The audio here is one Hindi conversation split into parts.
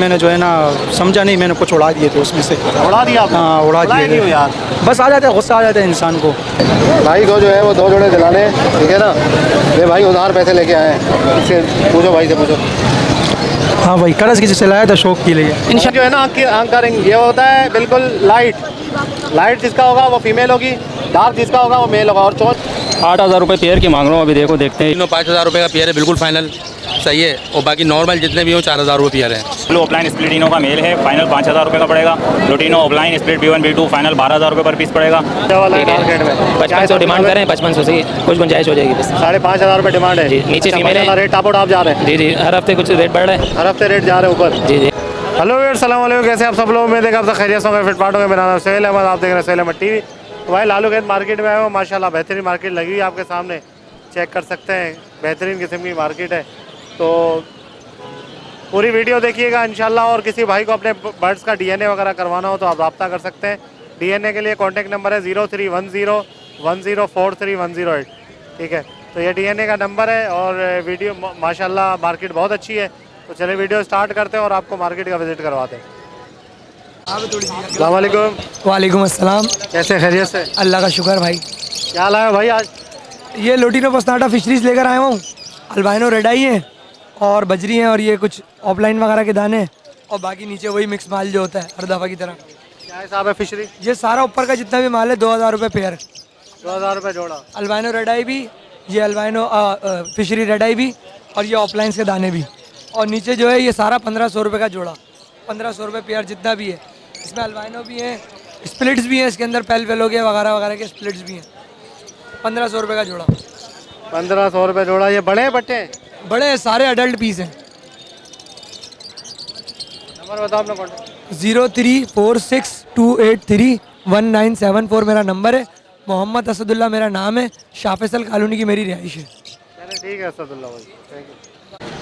मैंने जो है ना समझा नहीं, मैंने कुछ उड़ा दिए थे उसमें से। उड़ा दिया आपने? हाँ उड़ा उड़ाए दिए क्यों थे यार? बस, आ जाता है गुस्सा, आ जाता है इंसान को। भाई को जो है वो 2 जोड़े दिलाने, ठीक है ना। ये भाई उधार पैसे लेके आए हैं, इससे पूछो, भाई से पूछो। हाँ भाई, कर्ज किसी से लाया था शौक के लिए। जो है ना आंख का रिंग ये होता है बिल्कुल लाइट जिसका होगा वो फीमेल होगी, डार्क जिसका होगा वो मेल होगा। और चोंच 8,000 रुपये पेयर की मांग रहा हूँ, अभी देखो देखते हैं। तीनों 5,000 रुपये का पेयर है, बिल्कुल फाइनल सही है। और बाकी नॉर्मल जितने भी हो 4,000 रुपये पेयर है। ब्लू ऑफलाइन स्प्लिटिनो का मेल है, फाइनल 5,000 रुपये का पड़ेगा। Lutino offline split B1 B2 final 12,000 रुपये पर पीस पड़ेगा। वाला है डार्क रेड में 5500 डिमांड करें, 5500 से कुछ गुंजाइश हो जाएगी बस। 5,500 रुपये डिमांड है। जी, नीचे फीमेल है। रेट टाप आप जा रहे हैं? जी जी, हर हफ्ते कुछ रेट बढ़ रहा है। हर हफ्ते रेट जा रहे हैं ऊपर। जी जी। हेलो व्यूअर्स, अस्सलाम वालेकुम, कैसे आप सब लोग? मैं देखा आप सब खैरियत होंगे, फिट फाट होंगे। मेरा नाम सोहेल अहमद, आप देख रहे हैं सोहेल अहमद टीवी। तो भाई लालू खेत मार्केट में आए हो, माशाल्लाह बेहतरीन मार्केट लगी हुई है आपके सामने, चेक कर सकते हैं। बेहतरीन किस्म की मार्केट है, तो पूरी वीडियो देखिएगा इंशाल्लाह। और किसी भाई को अपने बर्ड्स का DNA वगैरह करवाना हो तो आप रब्ता कर सकते हैं। DNA के लिए कॉन्टैक्ट नंबर है 031010431108, ठीक है। तो ये DNA का नंबर है। और वीडियो माशाल्लाह मार्केट बहुत अच्छी है। तो चलिए वीडियो स्टार्ट करते हैं और आपको मार्केट का विजिट करवाते हैं। अस्सलाम वालेकुम। वालेकुम अस्सलाम। कैसे खैरियत से? अल्लाह का शुक्र भाई। क्या लाया भाई आज? ये लोटिनो पस्ताटा फिशरीज लेकर आया हूँ। अल्बाइनो रेड आई है और बजरी हैं, और ये कुछ ऑफलाइन वगैरह के दाने हैं, और बाकी नीचे वही मिक्स माल जो होता है हर दफ़ा की तरह। क्या हिसाब है फिशरी? ये सारा ऊपर का जितना भी माल है 2,000 रुपये पेयर। 2,000 रुपये जोड़ा। अल्बाइनो रेड आई भी, ये अल्बाइनो फिशरी रेड आई भी, और ये ऑफलाइन के दाने भी। और नीचे जो है ये सारा 1,500 रुपये का जोड़ा, 1,500 रुपये पेयर जितना भी है। इसमें अल्बाइनो भी हैं, स्प्लिट्स भी हैं, इसके अंदर पेल वेल हो गया वगैरह वगैरह के स्प्लिट्स भी हैं। 1,500 रुपये का जोड़ा। 1,500 रुपये जोड़ा। ये बड़े हैं बट्टे? बड़े हैं, सारे अडल्ट पीस हैं। नंबर बताओ अपना कॉन्टैक्ट। 0346283197 मेरा नंबर है। मोहम्मद असदुल्ला मेरा नाम है। शाफेसल कॉलोनी की मेरी रिहाइश है। चलिए ठीक है असदुल्ला भाई, थैंक यू।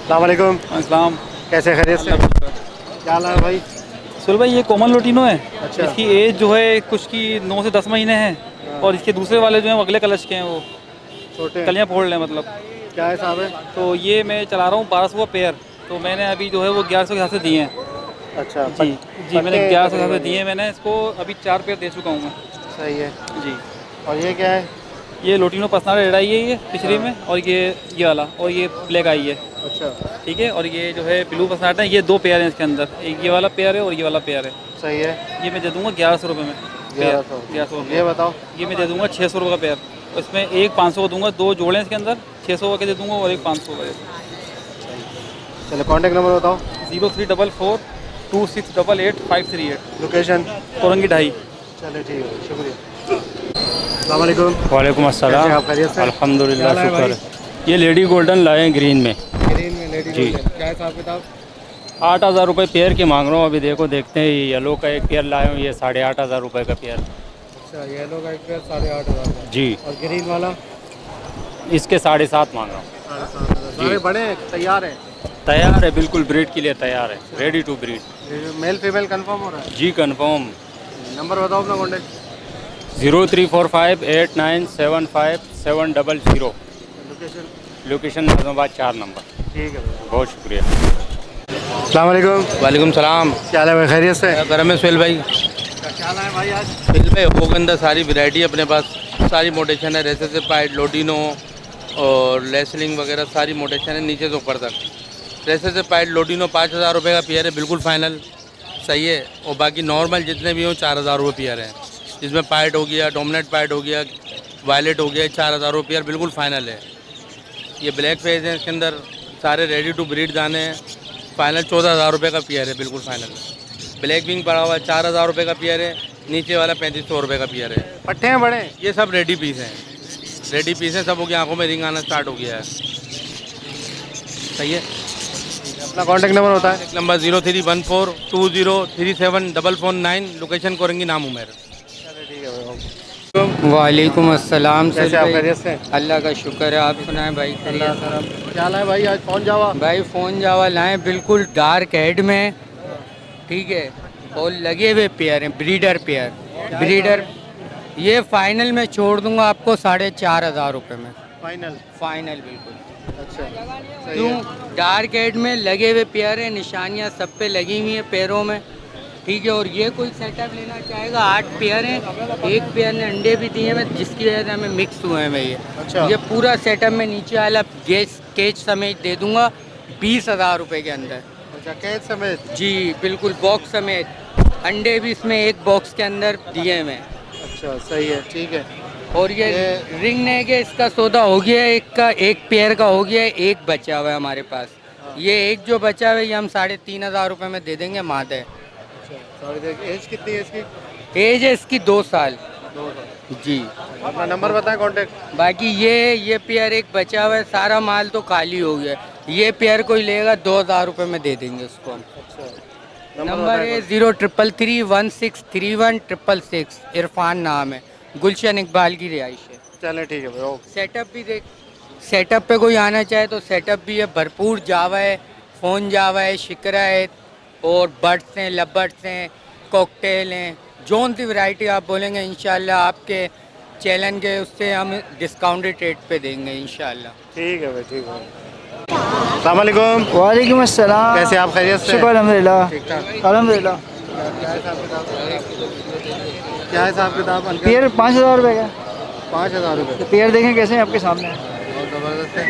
अस्सलाम वालेकुम। अस्सलाम। कैसे खैरियत से? क्या हाल है भाई? सुल भाई ये कॉमन लोटिनो है। अच्छा। इसकी एज जो है कुछ की 9 से 10 महीने है। और इसके दूसरे वाले जो हैं वो अगले कलश के हैं, वो छोटे कलियाँ फोड़ लें मतलब। क्या हिसाब है? तो ये मैं चला रहा हूँ 1,200 का पेयर। तो मैंने अभी जो है वो 1100 के हिसाब से दिए हैं। अच्छा जी जी, मैंने 1100 के हिसाब से दिए हैं। मैंने इसको अभी 4 पेयर दे चुका हूँ मैं। सही है। जी। और ये क्या है? ये लोटिनो पसनाटा रेड आई है ये पिछड़ी में, और ये वाला, और ये ब्लैक आई है, अच्छा ठीक है। और ये जो है ब्लू पसनाटा है, ये 2 पेयर हैं इसके अंदर, एक ये वाला पेयर है और ये वाला पेयर है। सही है। ये मैं दे दूंगा 1100 रुपये में। 1100 रुपये। ये बताओ। ये मैं दे दूंगा 600 रुपये का पेयर। इसमें एक 500 का दूंगा, 2 जोड़े हैं इसके अंदर, 600 का दे दूंगा, और एक 500 का दे दूंगा। चलो कॉन्टैक्ट नंबर बताओ। 034426885838। लोकेशन? कोरंगी ढाई। चलो ठीक है, शुक्रिया। अस्सलाम वालेकुम। वालेकुम अस्सलाम। कैसे आप खैरियत से? अल्हम्दुलिल्लाह, क्या लाए शुक्र है। ये लेडी गोल्डन लाए हैं ग्रीन में। ग्रीन में लेडी जी। गोल्डन। क्या हिसाब किताब? 8,000 रुपये पेयर की मांग रहा हूँ, अभी देखो देखते हैं। ये येलो का एक पेयर लाए हूँ, ये 8,500 रुपये का पेयर। अच्छा येलो का एक पेयर 8,500 का। जी। और ग्रीन वाला? इसके 7.5 मांग रहा हूँ। 7,500। सारे बड़े हैं, तैयार हैं? तैयार है, बिल्कुल ब्रीड के लिए तैयार है, ready to breed. Male female confirm हो रहा है? जी कंफर्म। नंबर बताओ अपना contact. 0345897570। Location? Location Nazimabad 4 number. ठीक है भाई, बहुत शुक्रिया। अस्सलाम वालेकुम। वालेकुम सलाम। क्या हाल है भाई, खैरियत से? गरम है सोहेल भाई। क्या हाल है भाई आज? सोहेल भाई हो के अंदर सारी वैरायटी अपने पास, सारी मोटेशन है। रेसे से पाइड, लोटिनो और लेसलिंग वगैरह सारी मोटेशन है नीचे से ऊपर तक। रेसे से पाइड लोटिनो 5,000 रुपये का पेयर है, बिल्कुल फाइनल सही है। और बाकी नॉर्मल जितने भी हों 4,000 रुपये पेयर है। जिसमें पाइड हो गया, डोमिनेट पाइड हो गया, वायलेट हो गया, 4,000 रुपये पेयर बिल्कुल फाइनल है। ये ब्लैक फेस है, इसके अंदर सारे रेडी टू ब्रीड दाने हैं। फाइनल 14,000 रुपये का पेयर है, बिल्कुल फाइनल। ब्लैक विंग पड़ा हुआ है 4,000 रुपये का पेयर है। नीचे वाला 3,500 रुपये का पेयर है। पट्टे हैं बड़े? ये सब रेडी पीस हैं, रेडी पीस हैं। सबों की आंखों में रिंग आना स्टार्ट हो गया है। सही है। अपना कॉन्टैक्ट नंबर होता है? नंबर 031420374449। लोकेशन कोरंगी, नाम उमेर। चलो ठीक है भाई। वालेकुम अस्सलाम। कैसे आप खैरियत से? अल्लाह का शुक्र है, आप सुनाएं भाई? खैरियत? क्या लाए भाई आज? फोन जावा भाई फ़ोन जावा लाएँ, बिल्कुल डार्क हेड में, ठीक है। और लगे हुए पेयर हैं, ब्रीडर पेयर। ब्रीडर ये फाइनल में छोड़ दूंगा आपको 4,500 रुपये में। फाइनल? फाइनल बिल्कुल। अच्छा सही क्यों? है। डार्क हेड में लगे हुए पेयर हैं, निशानियाँ सब पे लगी हुई हैं पैरों में, ठीक है। और ये कोई सेटअप लेना चाहेगा, 8 पेयर हैं, एक पेयर ने अंडे भी दिए हैं, जिसकी वजह से हमें मिक्स हुए हैं ये। अच्छा। ये पूरा सेटअप में नीचे वाला गैस केज समेत दे दूंगा 20,000 रुपये के अंदर। अच्छा कैद समेत। जी बिल्कुल, बॉक्स समेत, अंडे भी इसमें एक बॉक्स के अंदर दिए हुए हैं। अच्छा सही है, ठीक है। और ये रिंग नेक है, इसका सौदा हो गया है, एक का एक पेयर का हो गया है, एक बचा हुआ है हमारे पास। ये एक जो बचा हुआ है ये हम 3,500 रुपये में दे देंगे मादे। अच्छा एज कितनी है इसकी? एज है इसकी 2 साल। 2 साल। जी। अपना नंबर बताएं, कॉन्टेक्ट। बाकी ये पेयर एक बचा हुआ है, सारा माल तो खाली हो गया है। ये पेयर कोई लेगा 2,000 रुपये में दे देंगे उसको हम। अच्छा नंबर है 0333163166। इरफान नाम है, गुलशन इकबाल की रिहाइश है। चलें ठीक है भाई, ओके। सेटअप भी देख, सेटअप पे कोई आना चाहे तो सेटअप भी है भरपूर। जावा है, फ़ोन जावा है, शिकरा है, और बड्स हैं, लबड्स हैं, कॉकटेल हैं, जोन सी वैरायटी आप बोलेंगे इंशाल्लाह आपके चैनल के उससे हम डिस्काउंटेड रेट पे देंगे इंशाल्लाह। ठीक है भाई, ठीक है। अस्सलाम वालेकुम। वालेकुम अस्सलाम। कैसे आप, खैरियत से? शुक्र अल्हम्दुलिल्लाह। ठीक ठाक। अल्हम्दुलिल्लाह। क्या है साहब किताब? पेयर 5,000 रुपये का। 5,000 रुपये। पेयर देखें कैसे हैं आपके सामने। बहुत ज़बरदस्त है।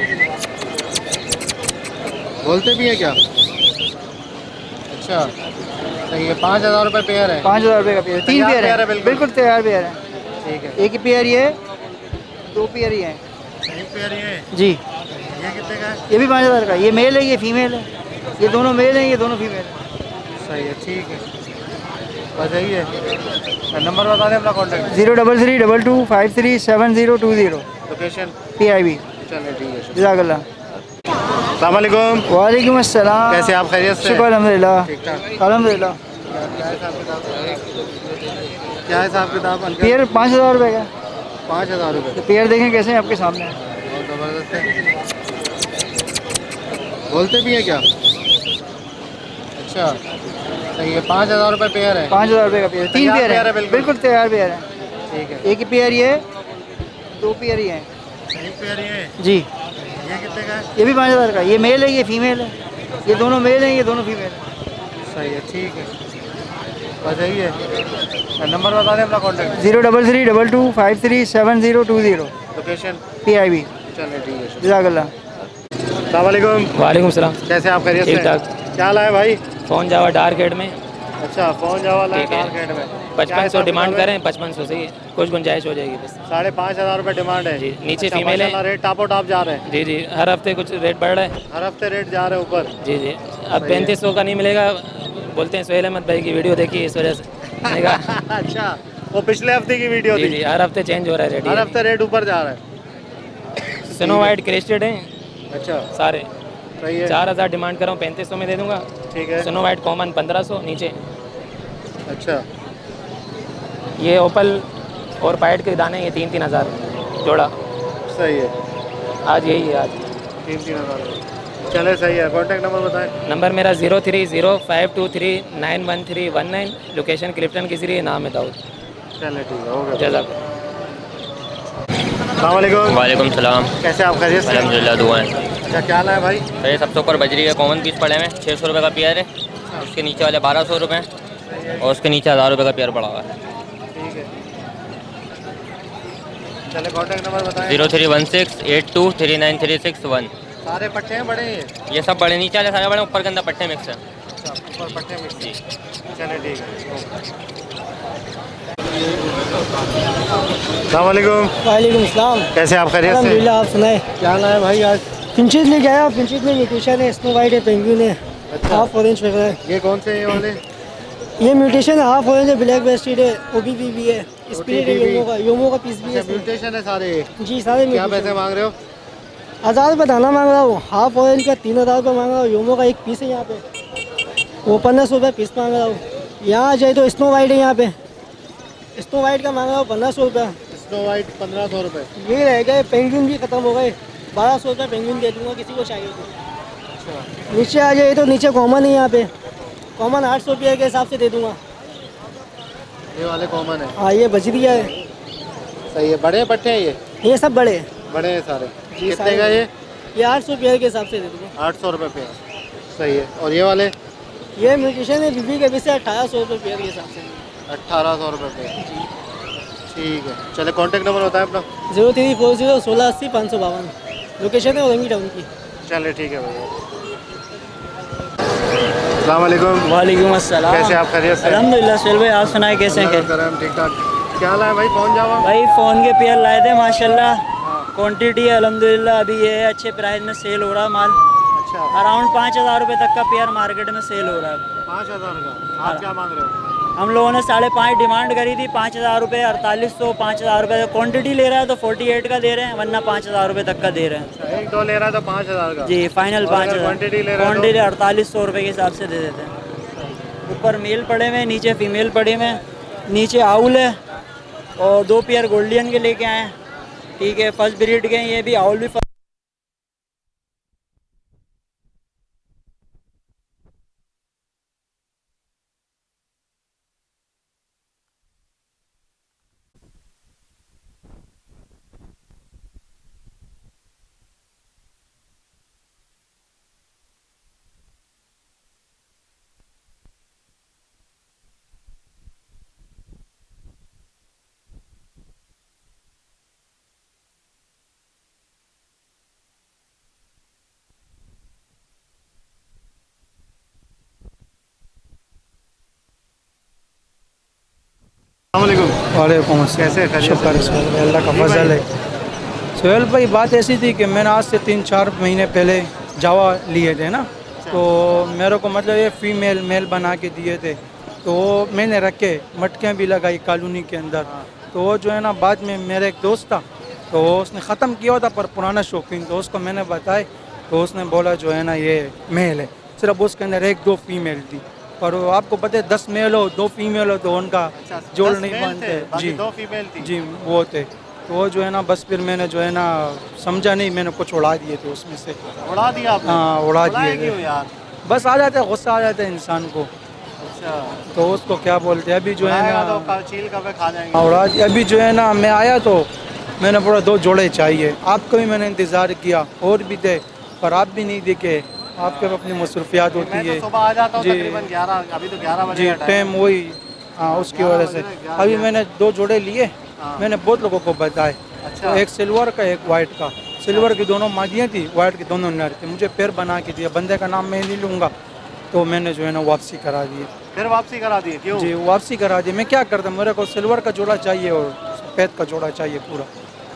बोलते भी है क्या? अच्छा सही है, 5,000 रुपये पेयर है। 5,000 रुपये का पेयर, 3 तैयार पेयर पेयर है, है, बिल्कुल। बिल्कुल तैयार पेयर है। ठीक है। एक ही पेयर ये, 2 पेयर ही हैं। एक पेयर ये जी। ये कितने का है? ये भी 5,000 का। ये मेल है, ये फीमेल है। ये दोनों मेल हैं, ये दोनों फीमेल हैं। सही है, ठीक है। बस यही है। नंबर बता दें अपना, कॉन्टेक्ट। 03322537020। लोकेशन। PIB। चलिए ठीक है। जज़ाकल्लाह। अस्सलाम वालेकुम। वालेकुम अस्सलाम। कैसे आप, खैरियत से? शुक्र अल्हम्दुलिल्लाह। ठीक ठाक। अल्हम्दुलिल्लाह। क्या है साहब किताब? पेयर 5,000 रुपये का। 5,000 रुपये। पेयर देखें कैसे हैं आपके सामने। बहुत ज़बरदस्त है। बोलते भी है क्या? अच्छा सही है, 5,000 रुपये पेयर है। 5,000 रुपये का पेयर, 3 तैयार पेयर पेयर है, है, बिल्कुल। बिल्कुल तैयार पेयर है। ठीक है। एक ही पेयर ये, 2 पेयर ही हैं। एक पेयर ये जी। ये कितने का है? ये भी 5,000 का। ये मेल है, ये फीमेल है। ये दोनों मेल हैं, ये दोनों फीमेल हैं। सही है, ठीक है। बस यही है। नंबर बता दें अपना, कॉन्टेक्ट। 03322537020। लोकेशन। PIB। चलिए ठीक है। जज़ाकल्लाह। अस्सलाम वालेकुम। वालेकुम सलाम। कैसे आप, खैरियत से? ठीक ठाक। क्या लाए भाई? फ़ोन जावा डार्क हेड में अच्छा फ़ोन जावा लाए ठीक है। डार्क हेड में। 5500 डिमांड करें, 5500 से कुछ गुंजाइश हो जाएगी बस। 5,500 रुपये डिमांड है। जी, नीचे अच्छा, फीमेल है। माशाल्लाह, रेट टॉप टॉप जा रहे हैं। जी जी, हर हफ्ते कुछ रेट बढ़ रहा है। हर हफ्ते रेट जा रहे हैं ऊपर। जी जी, अब 3500 का नहीं मिलेगा। बोलते हैं सोहेल अहमद भाई की वीडियो देखी, इस वजह से मैंने कहा अच्छा, वो पिछले हफ्ते की वीडियो जी थी। जी, हर हफ्ते चेंज हो रहा है रेट। हर हफ्ते रेट ऊपर जा रहा है। स्नो वाइट क्रेस्टेड हैं अच्छा सारे। सही है। 4,000 डिमांड कर रहा हूँ, 3500 में दे दूंगा। ठीक है। स्नो वाइट कॉमन 1500 नीचे। अच्छा ये ओपल और पाइट के दाने, ये 3,000 जोड़ा। सही है, आज यही है आज। 3,000। चले सही है। कॉन्टेक्ट नंबर बताएं। नंबर मेरा 0305239119। लोकेशन क्लिफ्टन की जरिए, नाम है दाऊद। चले ठीक है, ओके। जज़ाक। अस्सलाम वालेकुम। वालेकुम सलाम। कैसे आप, खैरियत से? अल्हम्दुलिल्लाह, दुआएं। अच्छा क्या लाए भाई? तो ये सबसे ऊपर बजरी के कॉमन पीस पड़े हैं, 600 रुपये का पेयर है। उसके नीचे वाले 1,200 रुपये हैं, और उसके नीचे 1,000 रुपये का पेयर पड़ा हुआ है। ठीक है। चले कॉन्टेक्ट नंबर बताएं। 0316823936 सारे पट्टे हैं बड़े हैं ये सब बड़े, नीचे वाले सारे बड़े, ऊपर के अंदर पट्टे मिक्स हैं। अच्छा, ऊपर पट्टे मिक्स हैं। चले ठीक है। अस्सलाम वालेकुम। वालेकुम अस्सलाम। कैसे आप, खैरियत से? अल्हम्दुलिल्लाह। आप सुनाए। क्या लाए भाई आज? फिंचेस लेके आया। फिंचेस में म्यूटेशन है, स्नो वाइट है, पेंगुइन है, अच्छा। हाफ ऑरेंज वगैरह है। ये कौन से हैं ये वाले? ये म्यूटेशन है, हाफ ऑरेंज है, ब्लैक वेस्टेड है, OBB भी है, स्पिरिट है, योमो का पीस भी है। म्यूटेशन है सारे। जी सारे क्या पैसे मांग रहे हो? 1,000 रुपये दाना मांग रहा हूँ। हाफ ऑरेंज का 3,000 रुपये मांग रहा हूँ। योमो का एक पीस है यहाँ पे, वो 1,500 रुपये पीस मांग रहा हूँ। यहाँ आ जाए तो स्नो वाइट है, यहाँ पे स्नो वाइट का मांग रहा हूँ 1,500 रुपये। स्नो वाइट 1,500 रुपये। ये रह गए, पेंगुइन भी खत्म हो गए, 1,200 रुपये पेंगुइन दे दूँगा किसी को चाहिए तो। अच्छा नीचे आ जाए तो नीचे कॉमन है, यहाँ पे कॉमन 800 रुपये के हिसाब से दे दूँगा। ये वाले कॉमन है। हाँ ये बजरिया है। सही है। बड़े पट्टे हैं ये? ये सब बड़े हैं। बड़े हैं सारे। जी, कितने का ये? ये 800 पेयर के हिसाब से दे दूँगा। 800 रुपये पेयर, सही है। और ये वाले ये म्यूटेशन है बीबी के पीछे 1800 रुपये पेयर के हिसाब से। 1800 रुपये पेयर, ठीक है। चले कॉन्टेक्ट नंबर बताएं अपना। 0340 1680 552। लोकेशन है औरंगी टाउन की। चले ठीक है भैया। अस्सलाम वालेकुम। वालेकुम अस्सलाम। कैसे आप, खैरियत से? अल्हम्दुलिल्लाह सुहेल भाई, आप सुनाए कैसे हैं? करम ठीक ठाक। क्या लाए भाई, फ़ोन जावा? भाई फ़ोन के पेयर लाए थे माशाल्लाह, क्वांटिटी है अल्हम्दुलिल्लाह। अभी ये है अच्छे प्राइस में सेल हो रहा है माल। अच्छा, अराउंड 5000 रुपये तक का पेयर मार्केट में सेल हो रहा है। 5000 का आप क्या मांग रहे हो? हम लोगों ने 5.5 डिमांड करी थी, 5000 रुपये, 4800, 5000 रुपये। क्वांटिटी ले रहा है तो 48 का दे रहे हैं, वरना 5000 रुपये तक का दे रहे हैं। एक दो ले रहा है तो 5000 का जी फाइनल 5000। क्वांटिटी ले रहा है क्वांटिटी 4800 रुपये के हिसाब से दे देते हैं। ऊपर मेल पड़े हुए हैं, नीचे फीमेल पड़े हुए हैं। नीचे आउल है और 2 पेयर गोल्डियन के लेके आए हैं, ठीक है, फर्स्ट ब्रीड के हैं। ये भी आउल भी वालेकुम कैसे, खैरियत शुक्र से? है अल्लाह का फजल है। सोहेल भाई बात ऐसी थी कि मैंने आज से 3-4 महीने पहले जावा लिए थे ना, तो मेरे को मतलब ये फीमेल मेल बना के दिए थे, तो वो मैंने रखे, मटकें भी लगाई कॉलोनी के अंदर। तो वो जो है ना, बाद में मेरा एक दोस्त था, तो उसने ख़त्म किया था, पर पुराना शौकीन, तो उसको मैंने बताया, तो उसने बोला जो है ना ये मेल है। सिर्फ उसके अंदर 1-2 फीमेल थी, पर वो आपको पता है 10 मेल हो 2 फीमेल हो तो उनका जोड़ नहीं बनते। जी 2 फीमेल थी। जी वो थे, तो वो जो है ना, बस फिर मैंने जो है ना समझा नहीं, मैंने कुछ उड़ा दिए थे उसमें से। उड़ा दिया आपने? हाँ उड़ा दिए क्यों थे यार? बस आ जाता है, गुस्सा आ जाता है इंसान को, अच्छा, तो उसको क्या बोलते हैं। अभी जो है उड़ाएगा ना तो चील कब खा जाएंगे। हाँ, उड़ा दिया। अभी जो है ना, मैं आया तो मैंने बोला 2 जोड़े चाहिए, आपको भी मैंने इंतज़ार किया, और भी थे, पर आप भी नहीं दिखे, आपके अपनी मसरूफियात होती मैं है। तो सुबह आ जाता हूँ जी तकरीबन 11, अभी तो 11 बजे जी का टाइम टाइम वही, हाँ उसकी वजह से। अभी मैंने 2 जोड़े लिए, मैंने बहुत लोगों को बताए। अच्छा। तो एक सिल्वर का, एक वाइट का। सिल्वर की दोनों मादियाँ थी, वाइट की दोनों नर थे। मुझे पेयर बना के दिया, बंदे का नाम मैं नहीं लूँगा, तो मैंने जो है ना वापसी करा दी। फिर वापसी करा दी? क्यों? जी वापसी करा दी। मैं क्या करता, मेरे को सिल्वर का जोड़ा चाहिए और सफ़ेद का जोड़ा चाहिए पूरा।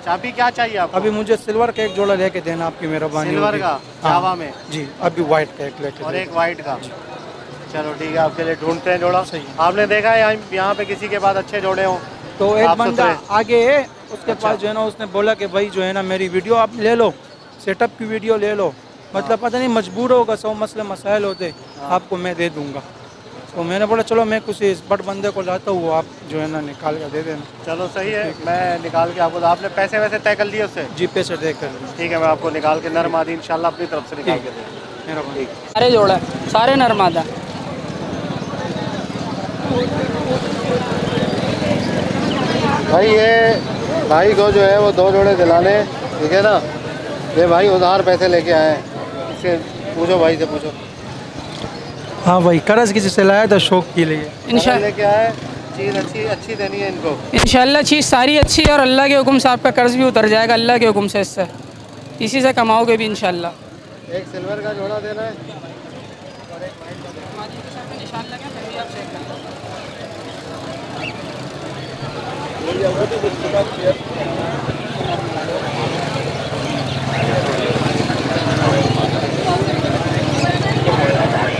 अभी क्या चाहिए आपको? अभी मुझे सिल्वर का एक जोड़ा लेके देना, आपकी मेहरबानी सिल्वर होगी। का हाँ जावा में? जी अभी वाइट का एक लेके और दे एक वाइट का? चलो ठीक है, आपके लिए ढूंढते हैं जोड़ा। सही। आपने देखा है यहाँ पे किसी के पास अच्छे जोड़े हों? तो एक साफ बंदा सुथरे। आगे है, उसके अच्छा। पास जो है ना, उसने बोला कि भाई जो है ना मेरी वीडियो आप ले लो, सेटअप की वीडियो ले लो। मतलब पता नहीं मजबूर होगा, 100 मसले मसाइल होते, आपको मैं दे दूंगा। तो मैंने बोला चलो मैं कुछ इस बड़ बंदे को लाता हूँ, आप जो है ना निकाल कर दे देना। चलो सही है, मैं निकाल के आपको। आपने पैसे वैसे तय कर लिए उससे? जी पैसे दे कर। ठीक है, मैं आपको निकाल के नर मादी इंशाल्लाह अपनी तरफ से निकाल के दूँगा। मेहरबानी। सारे जोड़ा, सारे नरमादा। भाई ये भाई को जो है वो 2 जोड़े दिलाने, ठीक है ना। ये भाई उधार पैसे लेके आए हैं, इससे पूछो, भाई से पूछो। हाँ भाई कर्ज किसी से लाया था शौक के लिए, इंशाल्लाह लेके आए। चीज़ अच्छी अच्छी देनी है इनको। इंशाल्लाह चीज़ सारी अच्छी है और अल्लाह के हुक्म से आपका कर्ज भी उतर जाएगा, अल्लाह के हुक्म से। इससे इसी से कमाओगे भी इंशाल्लाह। एक सिल्वर का जोड़ा देना है।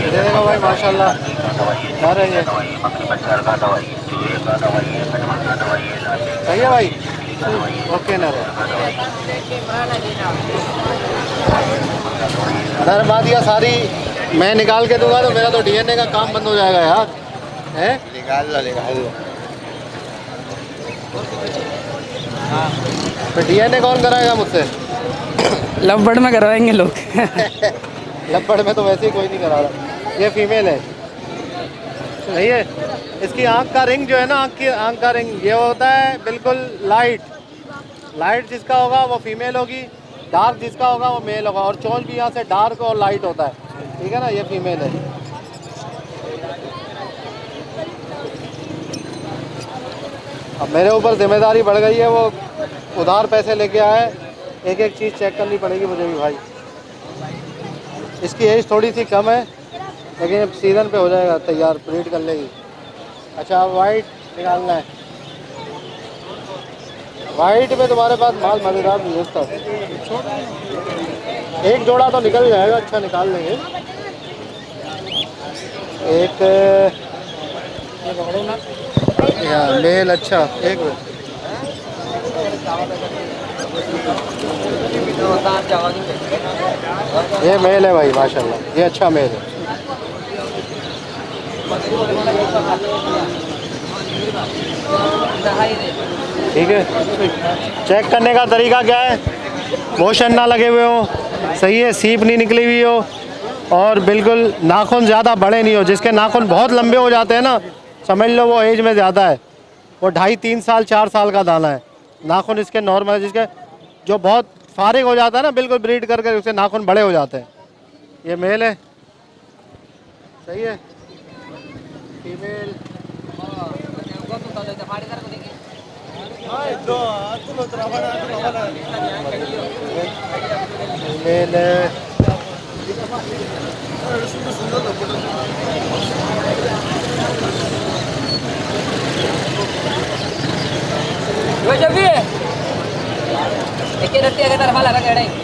दे देगा भाई माशाल्लाह। क्या रही है? सही है भाई, ओके नर नर मादिया सारी मैं निकाल के दूंगा तो मेरा तो डीएनए का काम बंद हो जाएगा यार। है निकाल लो। तो डीएनए कौन कराएगा मुझसे? लवबड़ में करवाएंगे लोग। लपड़ में तो वैसे ही कोई नहीं करा रहा। ये फीमेल है, सही है। इसकी आंख का रिंग जो है ना, आंख का रिंग ये होता है बिल्कुल लाइट जिसका होगा वो फीमेल होगी, डार्क जिसका होगा वो मेल होगा, और चोंच भी यहाँ से डार्क और लाइट होता है, ठीक है ना। ये फीमेल है। अब मेरे ऊपर जिम्मेदारी बढ़ गई है, वो उधार पैसे लेके आए, एक एक चीज़ चेक करनी पड़ेगी मुझे भी भाई। इसकी एज थोड़ी सी कम है, लेकिन अब सीज़न पे हो जाएगा तैयार, ब्रीड कर लेगी। अच्छा वाइट निकालना है, वाइट में तुम्हारे पास माल मज़ेदार नहीं है उसका। एक जोड़ा तो निकल जाएगा, अच्छा निकाल लेंगे। एक मेल, अच्छा एक मिनट, ये मेल है भाई माशाल्लाह, ये अच्छा मेल है। ठीक है, चेक करने का तरीका क्या है, मोशन ना लगे हुए हो, सही है, सीप नहीं निकली हुई हो, और बिल्कुल नाखून ज़्यादा बड़े नहीं हो। जिसके नाखून बहुत लंबे हो जाते हैं ना, समझ लो वो एज में ज़्यादा है, वो 2.5-3 साल 4 साल का दाना है। नाखून इसके नॉर्मल है, जिसके जो बहुत फारिग हो जाता है ना, बिल्कुल ब्रीड करके उसके नाखून बड़े हो जाते हैं। ये मेल है, सही है। फीमेल फीमेल है।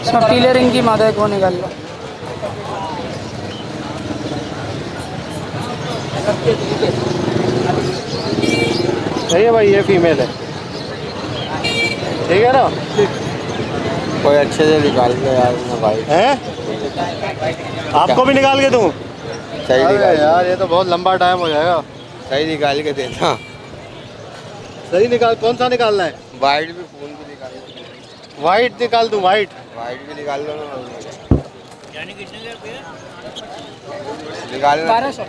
सब पीले रिंग की मादा को निकाल लो। सही है भाई, ये फीमेल है, ठीक है ना। कोई अच्छे से निकाल के यार भाई। हैं? आपको भी निकाल के दूँ? सही निकाल यार, ये तो बहुत लंबा टाइम हो जाएगा। सही निकाल के देना। सही निकाल, कौन सा निकालना है? वाइट भी, फोन भी निकाल। वाइट निकाल दूँ? वाइट भी निकाल लो ना। यानी कितने निकाल 1200।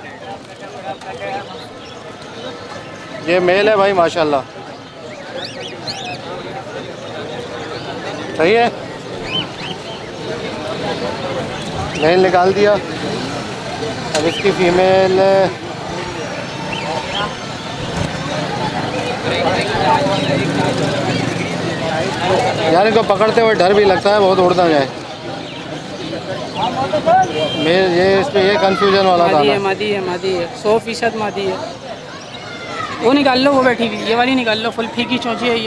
ये मेल है भाई माशाल्लाह, सही है। मेल निकाल दिया, अब इसकी फीमेल यार, इनको पकड़ते हुए डर भी लगता है बहुत, उड़ ना जाए। ये इसमें ये कंफ्यूजन वाला था ना। मादी है 100% मादी है। वो निकाल लो, वो बैठी हुई, ये वाली निकाल लो, फुल फीकी चौंची है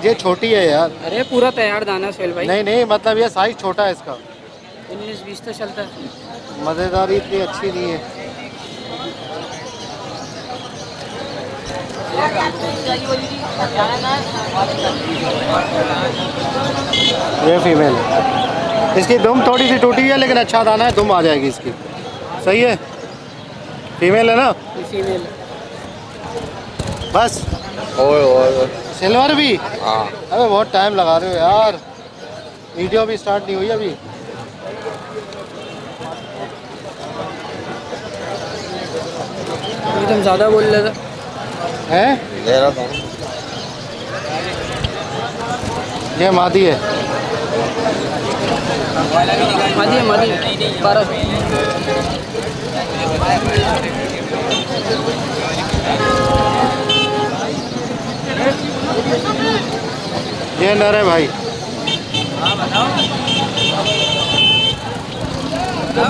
ये छोटी है यार। अरे पूरा तैयार दाना सोहेल भाई। नहीं, मतलब ये साइज छोटा है इसका। 19-20 तो चलता है। मज़ेदारी इतनी अच्छी नहीं है। ये फीमेल है, इसकी दुम थोड़ी सी टूटी है, लेकिन अच्छा दाना है, दुम आ जाएगी इसकी। सही है, फीमेल है ना। फीमेल बस। और सिल्वर भी? हाँ। अबे बहुत टाइम लगा रहे हो यार, वीडियो भी स्टार्ट नहीं हुई अभी। तुम ज़्यादा बोल रहे थे। हैं? ले रहा था। ये मादी है। मादी 1200। ये नर है भाई।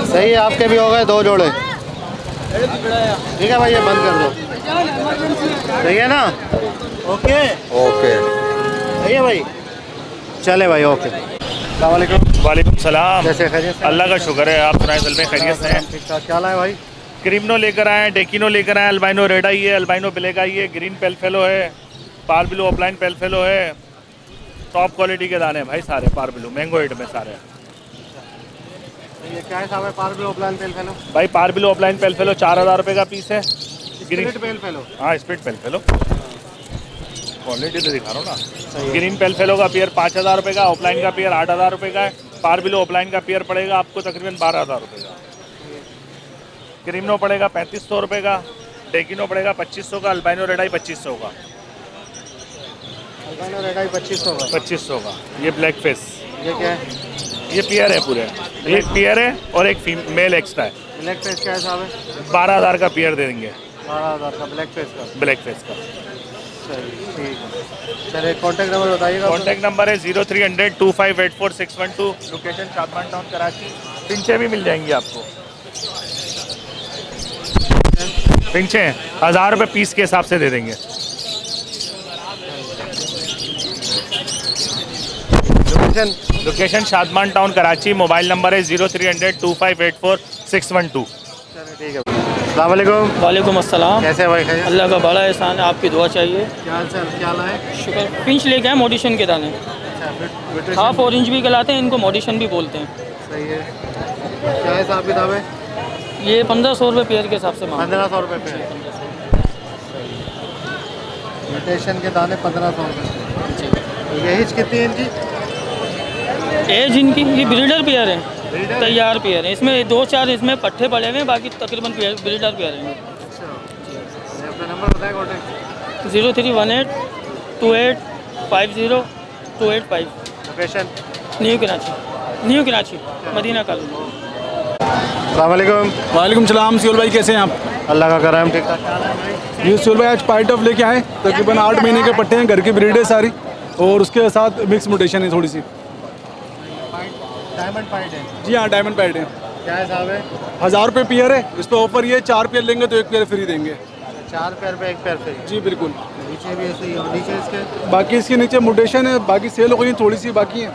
सही है, आपके भी हो गए 2 जोड़े। ठीक है भाई, ये बंद कर दो, सही है ना। ओके सही है भाई, चले भाई, ओके। अस्सलाम वालेकुम। वालेकुम सलाम। कैसे खैरियत? अल्लाह का शुक्र है, आप सुनाए चल में खैरियत से हैं? ठीक ठाक। क्या लाए भाई? क्रीमनो लेकर आए, डेकिनो लेकर आए, अल्बाइनो रेड आई है, अल्बाइनो ब्लैक आई है, ग्रीन पेल फेलो है, पार ब्लू ऑफलाइन पेल फेलो है। टॉप क्वालिटी के दाने हैं भाई सारे, पार ब्लू मैंगो हिट में सारे। ये क्या है साहब? पार ब्लू ऑफलाइन पेल फेलो भाई, पार ब्लू ऑफलाइन पेल फेलो 4000 रुपये का पीस है। स्प्लिट पेल फेलो? हाँ, स्प्लिट पेल फेलो, क्वालिटी तो दिखा रहा हूँ ना। ग्रीन पेल फेलो का पेयर 5000 रुपये का, ऑफलाइन का पेयर 8000 रुपये का है। पार ब्लू ऑफलाइन का पेयर पड़ेगा आपको तकरीबन 12000 रुपये का। क्रीमनो पड़ेगा 3500 रुपये का, डेकिनो पड़ेगा 2500 का, अल्बाइनो रेड आई 2500 का। अल्बानो रेड आई 2500 का। 2500 का। ये ब्लैक फेस, ये क्या है? ये पेयर है पूरे, एक पेयर है और एक मेल एक्स्ट्रा है। ब्लैक फेस क्या हिसाब है? 12,000 का पेयर दे देंगे। 12,000 का ब्लैक फेस का। ब्लैक फेस का। चलिए ठीक है। चलिए कॉन्टैक्ट नंबर बताइएगा। कॉन्टैक्ट नंबर है 0300-2584-612। Location Shadman town Karachi. पिंचे भी मिल जाएंगी आपको। पिंचे 1000 रुपये पीस के हिसाब से दे देंगे। Location Shadman town Karachi. Mobile number है 0300-2584-612। चलिए ठीक है। अस्सलाम वालेकुम। वालेकुम अस्सलाम। कैसे है भाई? खैरियत? अल्लाह का बड़ा एहसान है, आपकी दुआ चाहिए। क्या हाल चाल? क्या लाए? शुक्र। पिंच लेके आए मोडिशन के दाने, अच्छा, हाफ ऑरेंज भी कहलाते हैं, इनको मोडिशन भी बोलते हैं। सही है। क्या हिसाब किताब है? ये 1500 रुपये पेयर के हिसाब से मांग 1500 रुपये पे। म्यूटेशन के दाने 1500 रुपये। ये एज कितनी है इनकी? एज इनकी, ये ब्रीडर पेयर है, तैयार पेयर है। इसमें 2-4 इसमें पट्टे पड़े हुए हैं, बाकी तकरीबन ब्रीडर पेयर हैं। अच्छा, अपना नंबर बताएं contact. 03182850-285। Location new Karachi Madina colony. अस्सलाम वालेकुम। वालेकुम सलाम। सियोल भाई कैसे हैं आप? अल्लाह का करम, ठीक ठाक। ये सियोल भाई आज पाइट ऑफ लेके आए, तकरीबन 8 महीने के पट्टे हैं, घर की ब्रीड है सारी, और उसके साथ मिक्स म्यूटेशन है थोड़ी सी। डायमंड पाइट है? जी हाँ, डायमंड पाइट है। क्या हिसाब है? 1000 रुपये पेयर है। इस पर ऑफर ये 4 पेयर लेंगे तो 1 पेयर फ्री देंगे। 4 पेयर पे 1 पेयर फ्री? जी बिल्कुल। नीचे भी ऐसे ही है? नीचे इसके बाकी इसके नीचे म्यूटेशन है, बाकी सेल हो गई थोड़ी सी बाकी है।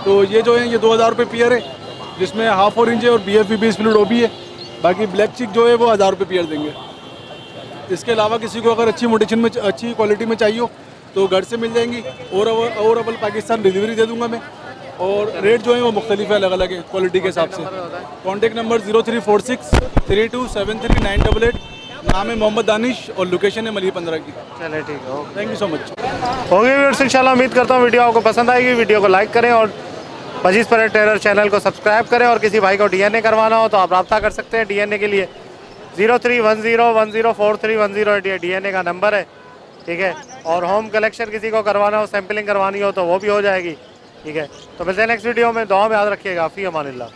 तो ये जो है ये 2000 रुपये पेयर है, जिसमें हाफ ऑरेंज है और BFB स्प्लिट ओबी है। बाकी ब्लैक चिक जो है वो 1000 रुपये पेयर देंगे। इसके अलावा किसी को अगर अच्छी म्यूटेशन में अच्छी क्वालिटी में चाहिए हो तो घर से मिल जाएंगी, और अवल पाकिस्तान डिलीवरी दे दूंगा मैं। और रेट जो है वो मुख्तलिफ है, अलग अलग है क्वालिटी के हिसाब से। Contact number 034632739888। नाम है मोहम्मद दानिश और लोकेशन है मली 15 की। चले ठीक है। Thank you so much. होगी व्यूअर्स, इंशाल्लाह उम्मीद करता हूँ वीडियो आपको पसंद आएगी। वीडियो को लाइक करें और पजीज पर टेलर चैनल को सब्सक्राइब करें। और किसी भाई को DNA करवाना हो तो आप रब्ता कर सकते हैं DNA के लिए। 0310104310 DNA का नंबर है, ठीक है। और होम कलेक्शन किसी को करवाना हो, सैम्पलिंग करवानी हो तो वो भी हो जाएगी, ठीक है। तो मिलते हैं नेक्स्ट वीडियो में। दुआ में याद रखिएगा। फ़ी अमानिल्लाह।